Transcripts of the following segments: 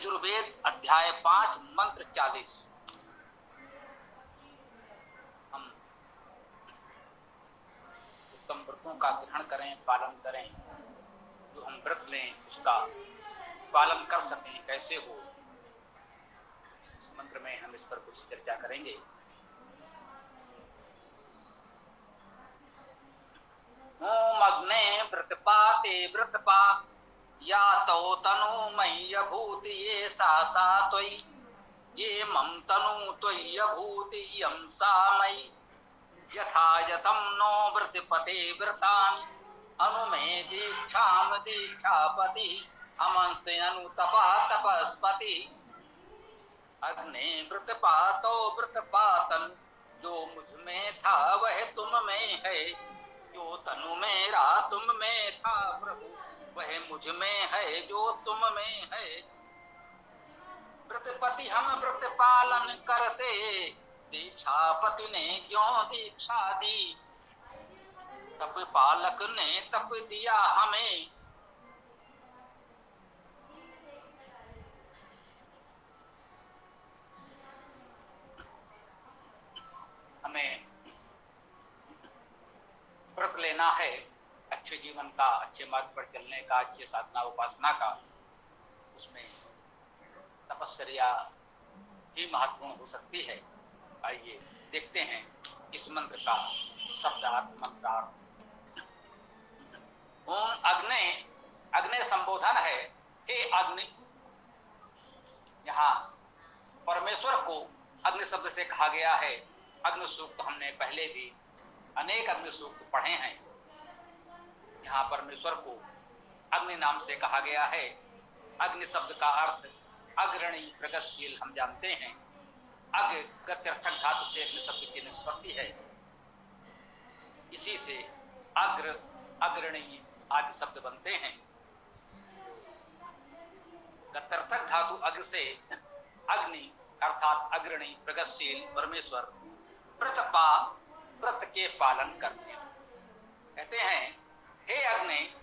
यजुर्वेद अध्याय 5 मंत्र 40। हम उत्तम व्रतों का ग्रहण करें, पालन करें। जो हम व्रत लें उसका पालन कर सकें, कैसे हो, इस मंत्र में हम इस पर कुछ चर्चा करेंगे। ओम अग्ने व्रतपाते व्रतपा या तो तनु मय्य भूति ये सा त्वयि ये मम तनु त्वय्य भूति यम सा मयि यथा यतम नो व्रतपते व्रतानि अनुमे दीक्षाम दीक्षापति अमंस्ते अनुतपा तपस्पति। अग्ने व्रतपातो व्रतपातन, जो मुझ में था वह तुम में है। जो तनु मेरा तुम में था प्रभु, वह मुझ में है जो तुम में है। व्रतपति हम व्रत पालन करते, दीक्षापति ने क्यों दीक्षा दी। तप पालक ने तप दिया हमें, हमें व्रत लेना है अच्छे जीवन का, अच्छे मार्ग पर चलने का, अच्छे साधना उपासना का। उसमें तपस्या ही महत्वपूर्ण हो सकती है। आइए देखते हैं इस मंत्र का शब्दार्थ मंत्रार्थ। ओम अग्ने, अग्नि संबोधन है, हे अग्नि। यहाँ परमेश्वर को अग्नि शब्द से कहा गया है। अग्नि सूक्त हमने पहले भी अनेक अग्नि सूक्त पढ़े हैं। यहाँ परमेश्वर को अग्नि नाम से कहा गया है। अग्नि शब्द का अर्थ अग्रणी प्रगतिशील हम जानते हैं। अग्र गत्यर्थक धातु से अग्नि शब्द की निष्पत्ति है। इसी से अग्र, अग्रणी आदि शब्द बनते हैं। गत्यर्थक धातु अग्र से अग्नि अर्थात अग्रणी प्रगतिशील परमेश्वर व्रतपा, व्रत के पालन करते हैं। कहते हैं हे अग्नि,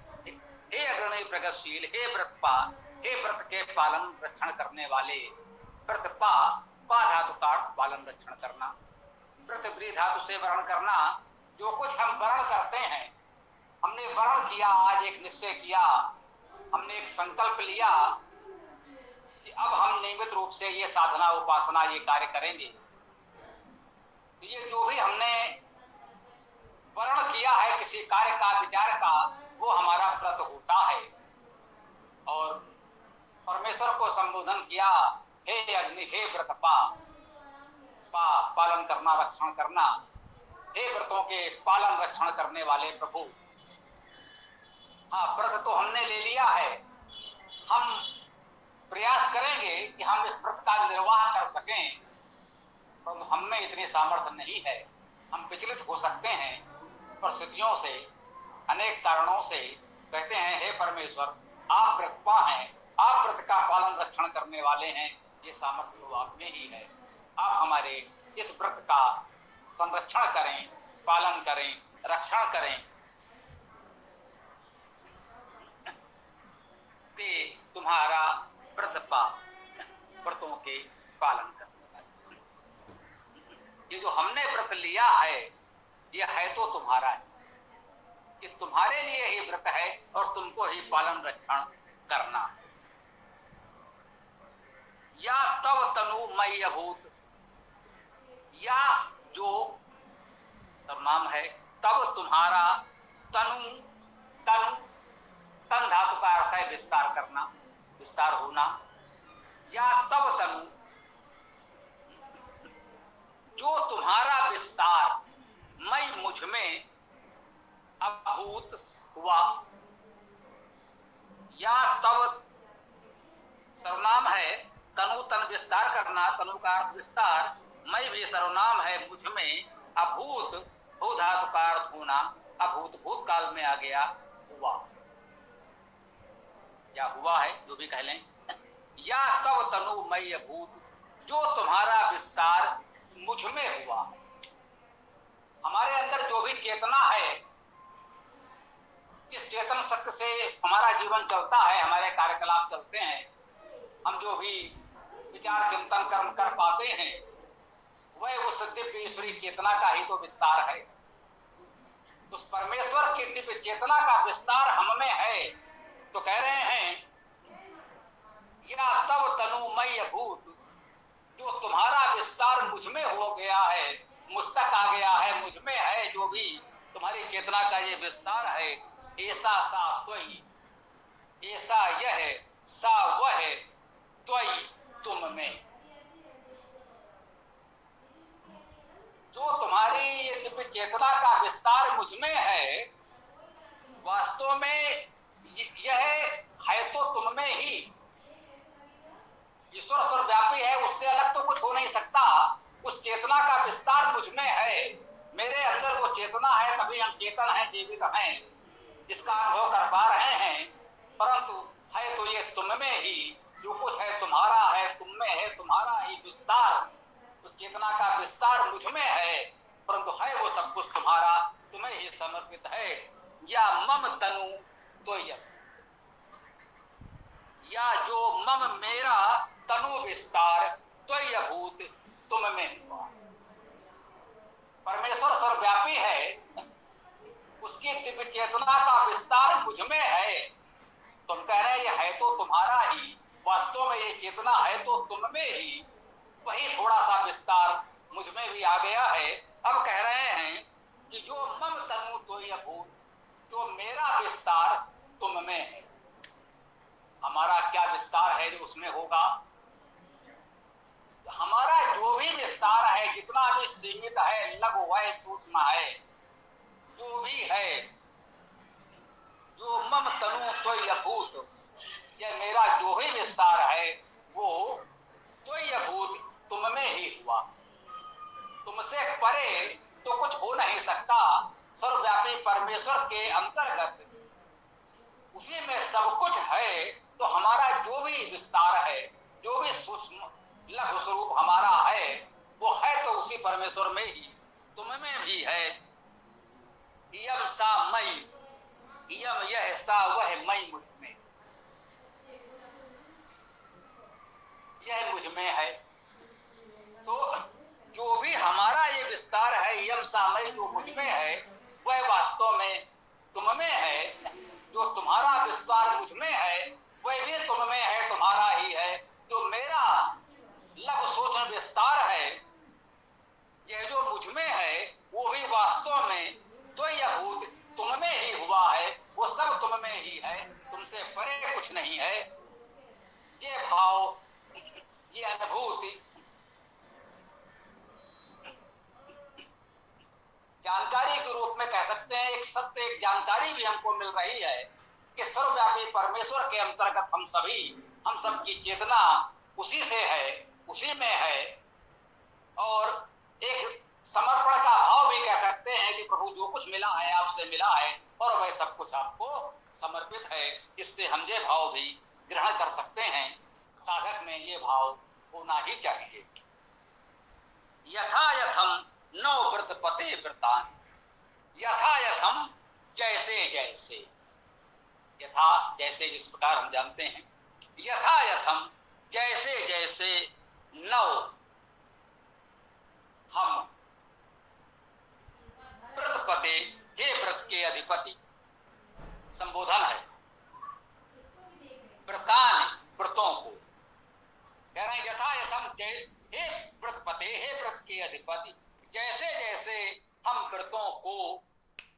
हे अग्रणी प्रगतिशील, हे व्रतपा, हे व्रत के पालन रक्षण करने वाले। व्रतपा, पा धातु का अर्थ पालन रक्षण करना। व्रत व्री धातु से वर्ण करना। जो कुछ हम वर्ण करते हैं, हमने वर्ण किया, आज एक निश्चय किया, हमने एक संकल्प लिया कि अब हम नियमित रूप से ये साधना उपासना ये कार्य करेंगे। ये जो भी हमने वर्ण किया है किसी कार्य का, विचार का, वो हमारा व्रत होता है। और परमेश्वर को संबोधन किया, हे अग्नि, हे व्रतपा, पालन करना, रक्षण करना। हे व्रतों के पालन रक्षण करने वाले प्रभु। हाँ, व्रत तो हमने ले लिया है। हम प्रयास करेंगे कि हम इस व्रत का निर्वाह कर सकें, परंतु हम में इतनी सामर्थ्य नहीं है। हम विचलित हो सकते हैं परिस्थितियों से, अनेक कारणों से। कहते हैं हे परमेश्वर, आप व्रतपा हैं, आप व्रत का पालन रक्षण करने वाले हैं। ये सामर्थ्य तो आप में ही है। आप हमारे इस व्रत का संरक्षण करें, पालन करें, रक्षण करें। ते तुम्हारा व्रतपा, व्रतों के पालन करने वाले। ये जो हमने व्रत लिया है, ये है तो तुम्हारा है। ये तुम्हारे लिए ही व्रत है और तुमको ही पालन रक्षण करना है। या तव तनु मय्य भूत, या जो नाम है, तब तुम्हारा, तनु, तनु, तन धातु का अर्थ है विस्तार करना, विस्तार होना। या तब तनु, जो तुम्हारा विस्तार, मैं मुझ में अभूत हुआ। या तब सर्वनाम है, तनु तन विस्तार करना, तनु का अर्थ विस्तार। मैं भी सर्वनाम है, मुझ में अभूत, भू धातु का अर्थ होना, अभूत भूतकाल में आ गया, हुआ या हुआ है, जो भी कह लें। या तब तनु मय्य भूत, जो तुम्हारा विस्तार मुझ में हुआ। हमारे अंदर जो भी चेतना है, जिस चेतन शक्ति से हमारा जीवन चलता है, हमारे कार्यकलाप चलते हैं, हम जो भी भी विचार चिंतन कर्म कर पाते हैं, वह उस दिव्य ईश्वरी चेतना का ही तो विस्तार है। उस परमेश्वर की दिव्य चेतना का विस्तार हम में है। तो कह रहे हैं या तब तनुमय भूत, जो तुम्हारा विस्तार मुझ में हो गया है, मुझ तक आ गया है, मुझ में है, जो भी तुम्हारी चेतना का ये विस्तार है, ऐसा सा त्वयि, ऐसा यह, सा वह, त्वयि तुम में। जो तुम्हारी ये दिव्य चेतना का विस्तार मुझ में है, वास्तव में यह है तो तुम में ही। ईश्वर सर्वव्यापी है, उससे अलग तो कुछ हो नहीं सकता। उस चेतना का विस्तार मुझ में है, मेरे अंदर वो चेतना है, तभी हम चेतन हैं, जीवित हैं, इसका अनुभव कर पा रहे हैं। परंतु है तो ये तुम में ही, जो कुछ है तुम्हारा है, तुम में है, तुम्हारा ही विस्तार, उस चेतना का विस्तार मुझ में है, परंतु है वो सब कुछ तुम्हारा, तुम्हें ही समर्पित है। या मम तनु तो या जो मम मेरा तनु विस्तार त्वयभूत तुम में हुआ। परमेश्वर सर्वव्यापी है, उसकी दिव्य चेतना का विस्तार मुझ में है। तुम कह रहे ये है तो तुम्हारा ही, वास्तव में ये चेतना है तो तुम में ही, वही थोड़ा सा विस्तार मुझ में भी आ गया है। अब कह रहे हैं कि जो मम तनु त्वयभूत, जो मेरा विस्तार तुम में है। हमारा क्या विस्तार है जो उसमें होगा? हमारा जो भी विस्तार है, जितना भी सीमित है, लघु है, सूक्ष्म है, जो भी है, जो मम तनु त्वयभूत, ये मेरा जो ही विस्तार है वो त्वयभूत तुम में ही हुआ। तुमसे परे तो कुछ हो नहीं सकता। सर्वव्यापी परमेश्वर के अंतर्गत उसी में सब कुछ है। तो हमारा जो भी विस्तार है, जो भी सूक्ष्म लघु स्वरूप हमारा है, वो है तो उसी परमेश्वर में ही, तुम में भी है। यम सा मई, यम यह, सा वह, मई मुझ में, यह मुझ में है। तो जो भी हमारा ये विस्तार है, यम सा मई, जो मुझ में है, वह वास्तव में तुम में है। जो तुम्हारा विस्तार मुझ में है, वह भी तुम में है, तुम्हारा ही है। जो मेरा लघु सूक्ष्म विस्तार है, यह जो मुझ में है, वो भी वास्तव में त्वयभूत तुम में ही हुआ है। वो सब तुम में ही है, तुमसे परे कुछ नहीं है। ये भाव, ये अनुभूति जानकारी के रूप में कह सकते हैं। एक सत्य, एक जानकारी भी हमको मिल रही है कि सर्वव्यापी परमेश्वर के अंतर्गत हम सबकी चेतना उसी से है, उसी में है। और एक समर्पण का भाव भी कह सकते हैं कि प्रभु जो कुछ मिला है आपसे मिला है, और वह सब कुछ आपको समर्पित है। इससे हम ये भाव भी ग्रहण कर सकते हैं। साधक में ये भाव होना ही चाहिए। यथा यथम नौ व्रत पते व्रतान, यथा यथम, जैसे जैसे, यथा जैसे जिस प्रकार हम जानते हैं, यथा यथम जैसे जैसे, नौ हम, व्रत पते, हे व्रत के अधिपति, संबोधन है। व्रतान, व्रतों को कह रहे हैं। यथा यथम, हे व्रत पते, हे व्रत के अधिपति, जैसे जैसे हम व्रतों को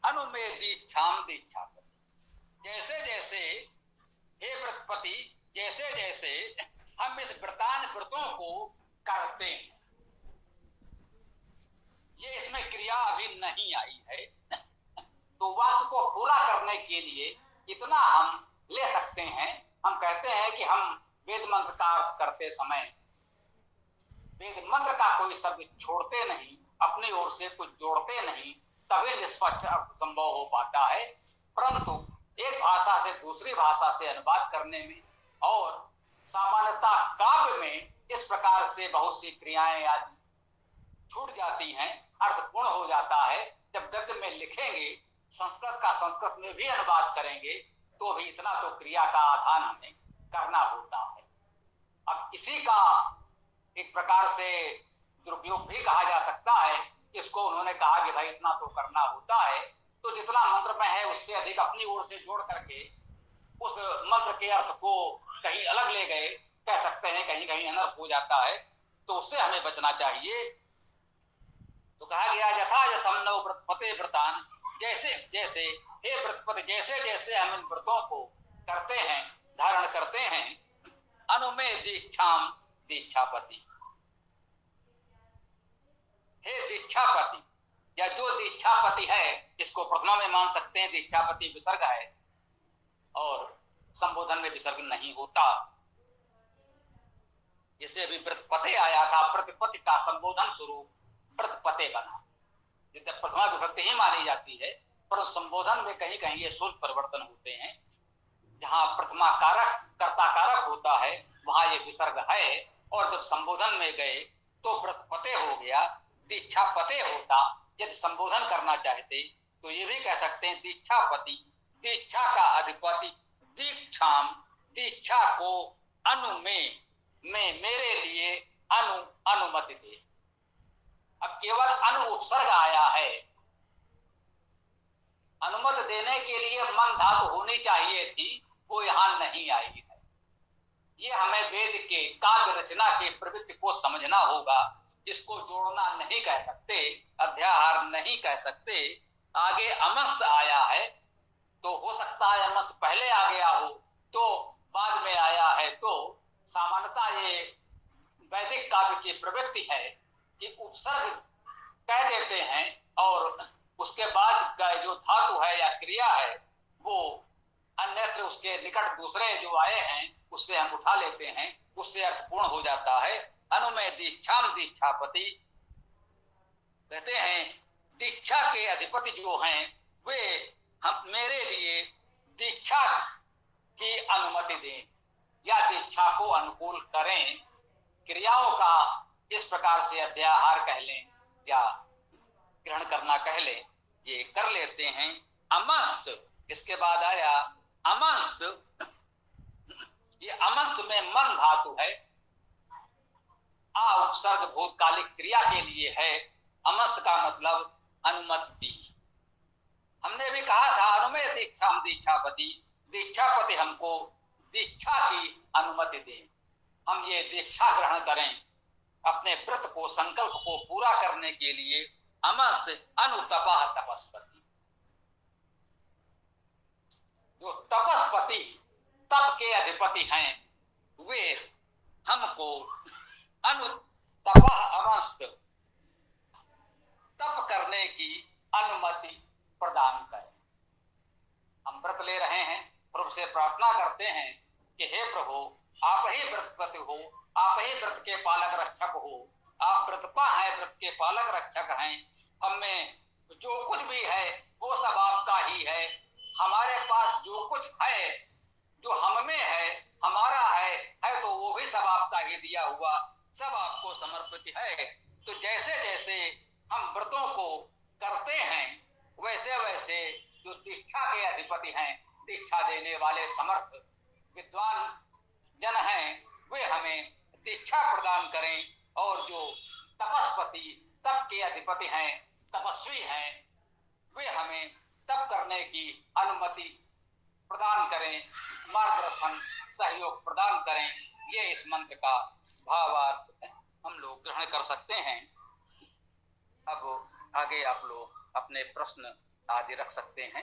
अनुमेय दीक्षाम दीक्षा, जैसे जैसे हे व्रतपति, जैसे जैसे हम इस व्रतान व्रतों को करते हैं। ये इसमें क्रिया अभी नहीं आई है, तो वाक्य को पूरा करने के लिए इतना हम ले सकते हैं। हम कहते हैं कि हम वेद मंत्र का अर्थ करते समय वेद मंत्र का कोई शब्द छोड़ते नहीं, अपनी ओर से कुछ जोड़ते नहीं, तभी निष्पक्ष अर्थ संभव हो पाता है। परंतु एक भाषा से दूसरी भाषा से अनुवाद करने में और सामान्यतः काव्य में इस प्रकार से बहुत सी क्रियाएं आदि छूट जाती हैं, अर्थपूर्ण हो जाता है। जब गद्य में लिखेंगे, संस्कृत का संस्कृत में भी अनुवाद करेंगे, तो भी इतना तो क्रिया का आधान हमें करना होता है। अब इसी का एक प्रकार से दुरुपयोग भी कहा जा सकता है। इसको उन्होंने कहा कि भाई इतना तो करना होता है, तो जितना मंत्र में है उससे अधिक अपनी ओर से जोड़ करके उस मंत्र के अर्थ को कहीं अलग ले गए, कह सकते हैं कहीं कहीं अनर्थ हो जाता है, तो उससे हमें बचना चाहिए। तो कहा गया यथा यथम नव व्रतपते व्रतान, जैसे जैसे हे व्रतपति, जैसे जैसे हम इन व्रतों को करते हैं, धारण करते हैं, अनुमे दीक्षाम दीक्षापति, हे दीक्षापति, या जो दीक्षापति है, इसको प्रथमा में मान सकते हैं, दीक्षापति विसर्ग है और संबोधन में विसर्ग नहीं होता। जैसे अभी व्रतपते आया था, प्रतिपति का संबोधन स्वरूप व्रतपते बना। जितने प्रथमा विभक्ति ही मानी जाती है, पर संबोधन में कहीं कहीं ये सूत्र परिवर्तन होते हैं। जहां प्रथमा कारक कर्ता कारक होता है वहां ये विसर्ग है, और जब संबोधन में गए तो व्रतपते हो गया, दीक्षापते होता। यदि संबोधन करना चाहते तो ये भी कह सकते हैं दीक्षापति, दीक्षा का अधिपति, दीक्षाम, दीक्षा को अनु में मेरे लिए अनुमति दे। अब केवल अनु उपसर्ग आया है, अनुमति देने के लिए मन धातु होनी चाहिए थी, वो यहां नहीं आई है। ये हमें वेद के काव्य रचना के प्रवृत्ति को समझना होगा। इसको जोड़ना नहीं कह सकते, अध्याहार नहीं कह सकते। आगे अमस्त आया है तो हो सकता है अमस्त पहले आ गया हो तो बाद में आया है, तो सामान्यतः ये वैदिक काव्य की प्रवृत्ति है कि उपसर्ग कह देते हैं और उसके बाद का जो धातु है या क्रिया है वो अन्यत्र उसके निकट दूसरे जो आए हैं उससे हम उठा लेते हैं, उससे अर्थपूर्ण हो जाता है। अनुमेय दीक्षाम दीक्षापति, कहते हैं दीक्षा के अधिपति जो हैं वे हम मेरे लिए दीक्षा की अनुमति दें या दीक्षा को अनुकूल करें। क्रियाओं का इस प्रकार से अध्याहार कह लें या ग्रहण करना कह लें, ये कर लेते हैं। अमस्त, इसके बाद आया अमस्त। ये अमस्त में मन धातु है, आ उपसर्ग भूतकालिक क्रिया के लिए है। अमस्त का मतलब अनुमति। हमने भी कहा था अनुमेय दीक्षाम दीक्षापति, दीक्षापति हमको दीक्षा की अनुमति दें, हम ये दीक्षा ग्रहण करें अपने व्रत को, संकल्प को पूरा करने के लिए। अमस्त अनुतपः तपस्पति, जो तपस्पति तप के अधिपति हैं वे हमको अनुतपः अमस्त तप करने की अनुमति प्रदान करें। हम व्रत ले रहे हैं, प्रभु से प्रार्थना करते हैं कि हे प्रभु आप ही व्रतपति हो, आप ही व्रत के पालक रक्षक हो, आप व्रतपा हैं, व्रत के पालक रक्षक हैं। हमें जो कुछ भी है वो सब आपका ही है। हमारे पास जो कुछ है, जो हम में है, हमारा है तो वो भी सब आपका ही दिया हुआ, सब आपको समर्पित है। तो जैसे जैसे हम व्रतों को करते हैं वैसे वैसे जो दीक्षा के अधिपति हैं, दीक्षा देने वाले समर्थ विद्वान जन हैं, वे हमें दीक्षा प्रदान करें। और जो तपस्पति तप के अधिपति हैं, तपस्वी हैं, वे हमें तप करने की अनुमति प्रदान करें, मार्गदर्शन सहयोग प्रदान करें। ये इस मंत्र का भावार्थ हम लोग ग्रहण कर सकते हैं। अब आगे आप लोग अपने प्रश्न आदि रख सकते हैं।